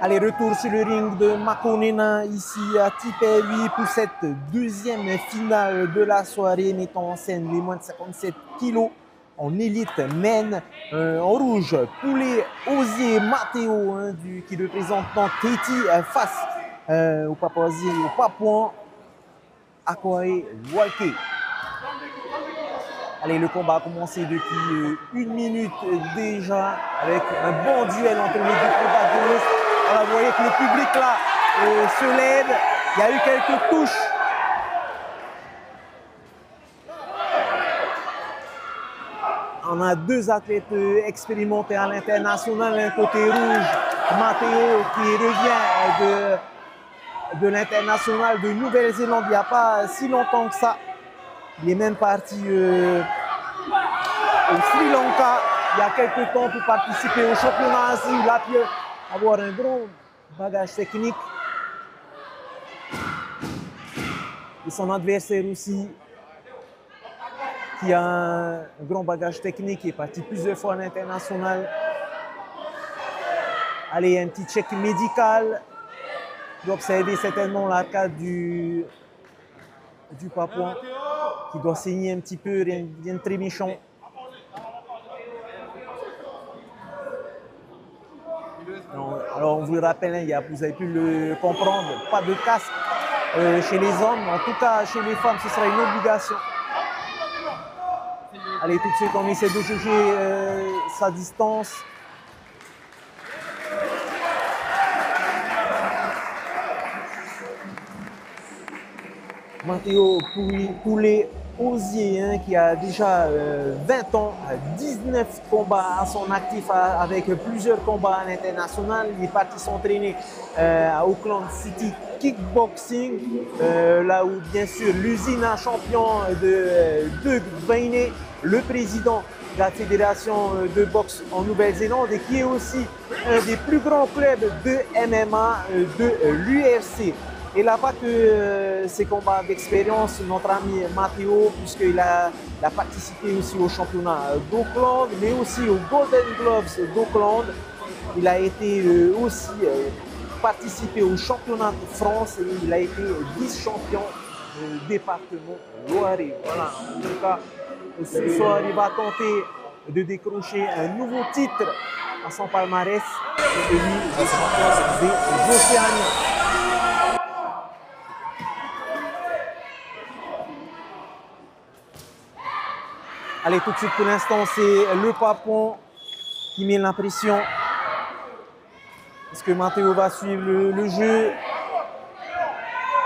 Allez, retour sur le ring de Makonena ici à Tipperary pour cette deuxième finale de la soirée mettant en scène les moins de 57 kilos en élite men. En rouge, Poulet Osier Matteo qui représente Tahiti face au Papouan Akwae Walke. Allez, le combat a commencé depuis 1 minute déjà avec un bon duel entre les deux protagonistes. Alors, vous voyez que le public là se lève, il y a eu quelques touches. On a deux athlètes expérimentés à l'international, un côté rouge, Matteo qui revient de l'international de Nouvelle-Zélande il n'y a pas si longtemps que ça. Il est même parti au Sri Lanka il y a quelques temps pour participer au championnat ainsi. Il a pu avoir un grand bagage technique. Et son adversaire aussi, qui a un grand bagage technique, qui est parti plusieurs fois à l'international. Allez, un petit check médical. Vous observez certainement l'arcade du Papouan qui doit saigner un petit peu, rien de très méchant. Alors on vous le rappelle, vous avez pu le comprendre, pas de casque chez les hommes, en tout cas chez les femmes ce sera une obligation. Allez, tout de suite on essaie de juger sa distance. Matteo Poulet Osier qui a déjà 20 ans, 19 combats à son actif avec plusieurs combats à l'international. Il est parti s'entraîner à Auckland City Kickboxing, là où bien sûr l'usine à champion de Doug Vainé, le président de la fédération de boxe en Nouvelle-Zélande et qui est aussi un des plus grands clubs de MMA de l'UFC. Et là, pas que ces combats d'expérience, notre ami Matteo, puisqu'il a participé aussi au championnat d'Auckland, mais aussi aux Golden Gloves d'Auckland. Il a été aussi participé au championnat de France et il a été vice-champion du département Loiret. Voilà, en tout cas, ce soir, il va tenter de décrocher un nouveau titre à son palmarès, celui de champion des Océaniens. Allez, tout de suite, pour l'instant, c'est le Papouan qui met la pression. Est-ce que Matteo va suivre le jeu?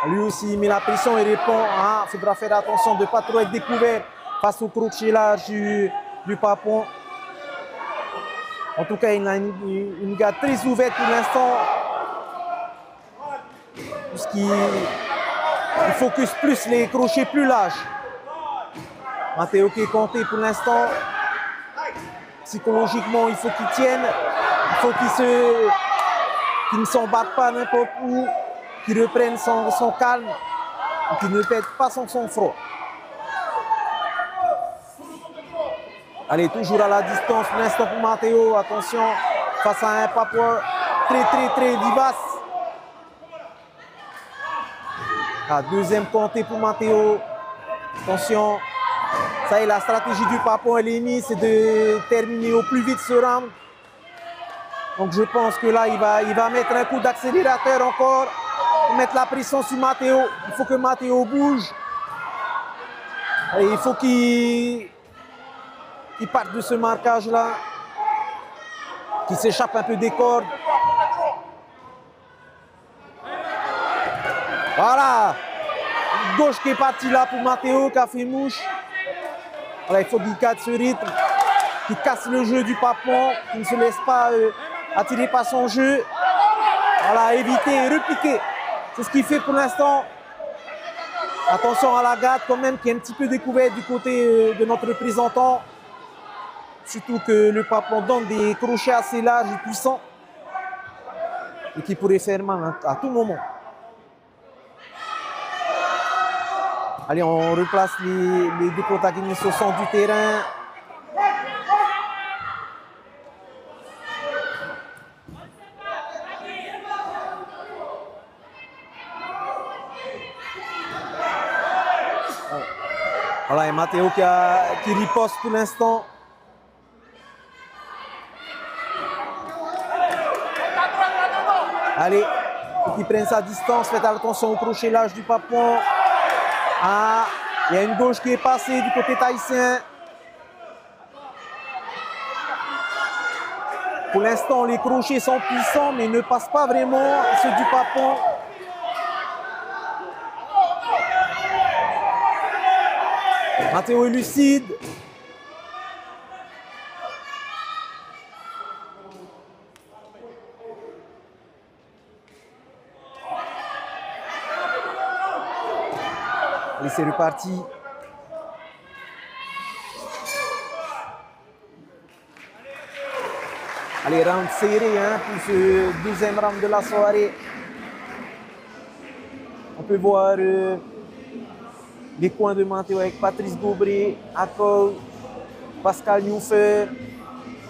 Lui aussi, il met la pression et répond. Il faudra faire attention de ne pas trop être découvert face au crochet large du Papouan. En tout cas, il a une garde très ouverte pour l'instant. Puisqu'il focus plus les crochets plus larges. Matteo qui est compté pour l'instant. Psychologiquement, il faut qu'il tienne. Il faut qu'il ne s'embarque pas n'importe où. Qu'il reprenne son calme. Et qu'il ne perde pas son sang-froid. Allez, toujours à la distance pour l'instant pour Matteo. Attention, face à un Papouan très vivace. Deuxième compté pour Matteo. Attention. Ça y est, la stratégie du Papouan, elle est mise, c'est de terminer au plus vite ce round. Donc je pense que là, il va mettre un coup d'accélérateur encore, pour mettre la pression sur Matteo. Il faut que Matteo bouge. Et il faut qu'il parte de ce marquage-là, qu'il s'échappe un peu des cordes. Voilà, gauche qui est partie là pour Matteo, qui a fait mouche. Alors, il faut qu'il casse ce rythme, qu'il casse le jeu du Papouan, qu'il ne se laisse pas attiré par son jeu. Voilà, éviter et repiquer. C'est ce qu'il fait pour l'instant. Attention à la garde quand même qui est un petit peu découverte du côté de notre représentant. Surtout que le Papon donne des crochets assez larges et puissants. Et qui pourraient faire mal à tout moment. Allez, on replace les deux protagonistes au centre du terrain. Voilà, et Matteo qui riposte pour l'instant. Allez, qui prennent sa distance, faites attention au crochet large du Papon. Ah, il y a une gauche qui est passée du côté tahitien. Pour l'instant, les crochets sont puissants, mais ne passent pas vraiment ceux du Papon. Matteo est lucide. Et c'est reparti. Allez, round serré hein, pour ce deuxième round de la soirée. On peut voir les coins de Matteo avec Patrice Gaubré, Akol, Pascal Newfer,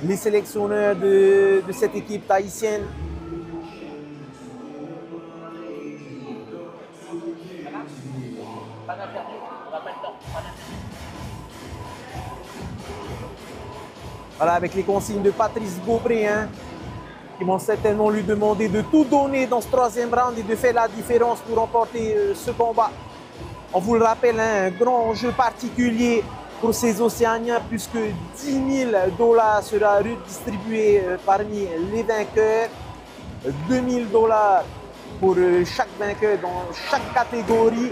les sélectionneurs de cette équipe tahitienne. Voilà, avec les consignes de Patrice Gaubré, hein, qui vont certainement lui demander de tout donner dans ce troisième round et de faire la différence pour remporter ce combat. On vous le rappelle, hein, un grand enjeu particulier pour ces Océaniens puisque 10 000 $ sera redistribué parmi les vainqueurs, 2 000 $ pour chaque vainqueur dans chaque catégorie,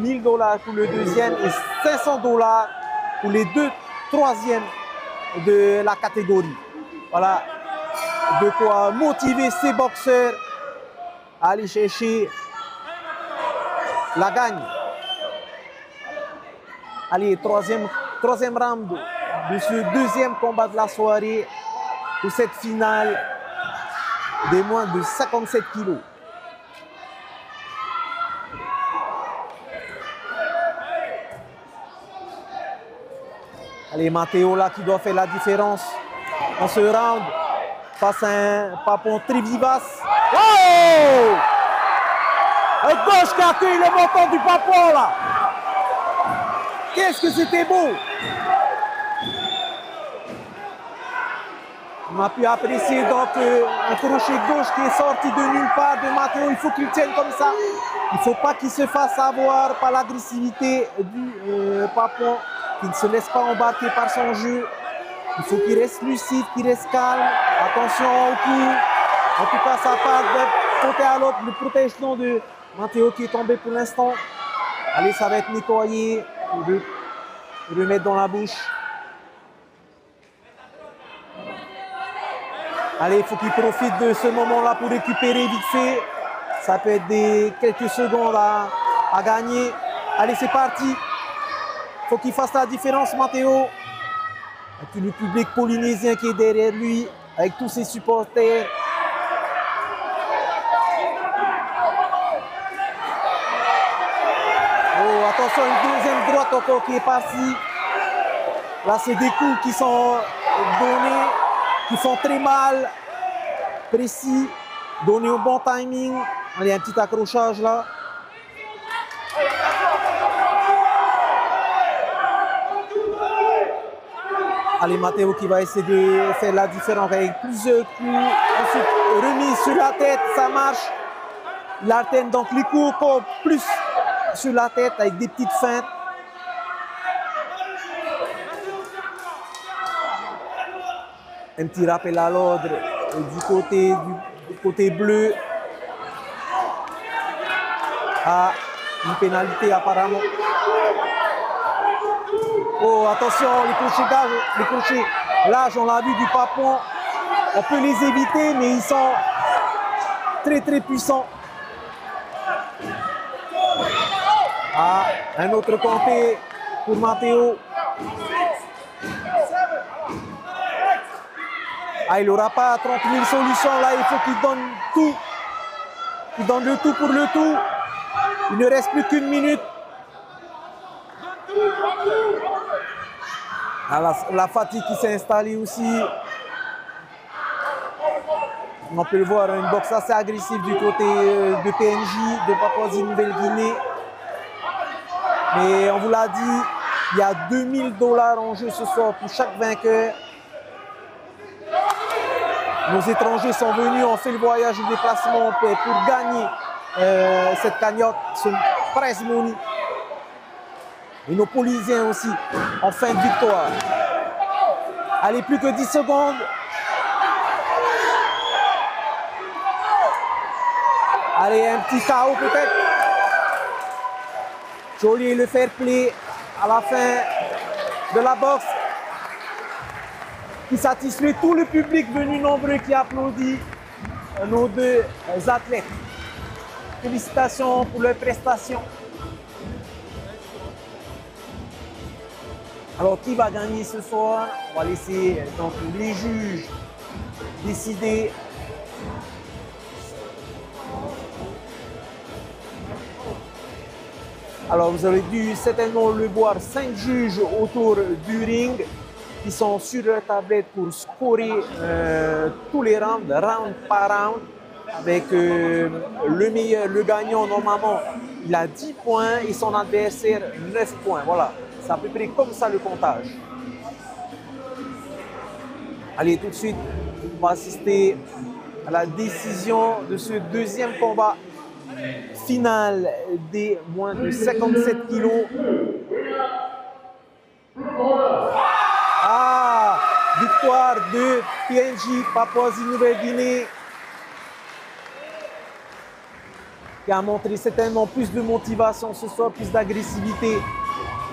1 000 $ pour le deuxième et 500 $ pour les deux troisièmes de la catégorie. Voilà, de quoi motiver ces boxeurs à aller chercher la gagne. Allez, troisième round de ce deuxième combat de la soirée pour cette finale des moins de 57 kilos. Allez, Matteo là qui doit faire la différence dans ce round face à un Papon très vivace. Oh! Un gauche qui accueille le menton du Papon là. Qu'est-ce que c'était beau! On a pu apprécier donc un crochet gauche qui est sorti de nulle part de Matteo. Il faut qu'il tienne comme ça. Il ne faut pas qu'il se fasse avoir par l'agressivité du Papon, qu'il ne se laisse pas embarquer par son jeu. Il faut qu'il reste lucide, qu'il reste calme. Attention au coup. En tout cas, ça part d'un côté à l'autre. Le protège-nom de Matteo qui est tombé pour l'instant. Allez, ça va être nettoyé. Remettre dans la bouche. Allez, il faut qu'il profite de ce moment-là pour récupérer vite fait. Ça peut être quelques secondes à gagner. Allez, c'est parti. Il faut qu'il fasse la différence, Matteo. Avec le public polynésien qui est derrière lui, avec tous ses supporters. Oh, attention, une deuxième droite encore qui est partie. Là, c'est des coups qui sont donnés, qui font très mal, précis, donnés au bon timing. Allez, un petit accrochage là. Allez, Matteo qui va essayer de faire la différence avec plusieurs coups. Ensuite, remise sur la tête, ça marche. Il alterne donc les coups encore plus sur la tête avec des petites feintes. Un petit rappel à l'ordre du côté bleu. Ah, une pénalité apparemment. Oh, attention, les crochets larges, on l'a vu du Papon. On peut les éviter, mais ils sont très puissants. Ah, un autre compté pour Matteo. Ah, il n'aura pas 30 000 solutions là, il faut qu'il donne tout. Il donne le tout pour le tout. Il ne reste plus qu'une minute. Ah, la fatigue qui s'est installée aussi. On peut le voir, une boxe assez agressive du côté de PNJ, de Papouasie-Nouvelle-Guinée. Mais on vous l'a dit, il y a 2000 $ en jeu ce soir pour chaque vainqueur. Nos étrangers sont venus, ont fait le voyage de déplacement pour gagner cette cagnotte, ce prize money. Et nos Polynesiens aussi, en fin de victoire. Allez, plus que 10 secondes. Allez, un petit KO peut-être. Joli le fair play à la fin de la boxe, qui satisfait tout le public venu nombreux qui applaudit nos deux athlètes. Félicitations pour leurs prestations. Alors, qui va gagner ce soir? On va laisser donc les juges décider. Alors, vous avez dû certainement le voir, 5 juges autour du ring qui sont sur leur tablette pour scorer tous les rounds, round par round, avec le meilleur, le gagnant, normalement, il a 10 points et son adversaire 9 points. Voilà, c'est à peu près comme ça le comptage. Allez, tout de suite, on va assister à la décision de ce deuxième combat final des moins de 57 kilos. Ah, victoire de PNJ, Papouasie-Nouvelle-Guinée, qui a montré certainement plus de motivation ce soir, plus d'agressivité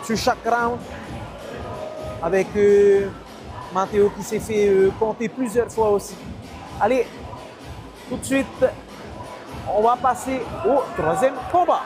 sur chaque round, avec Matteo qui s'est fait compter plusieurs fois aussi. Allez, tout de suite, on va passer au troisième combat.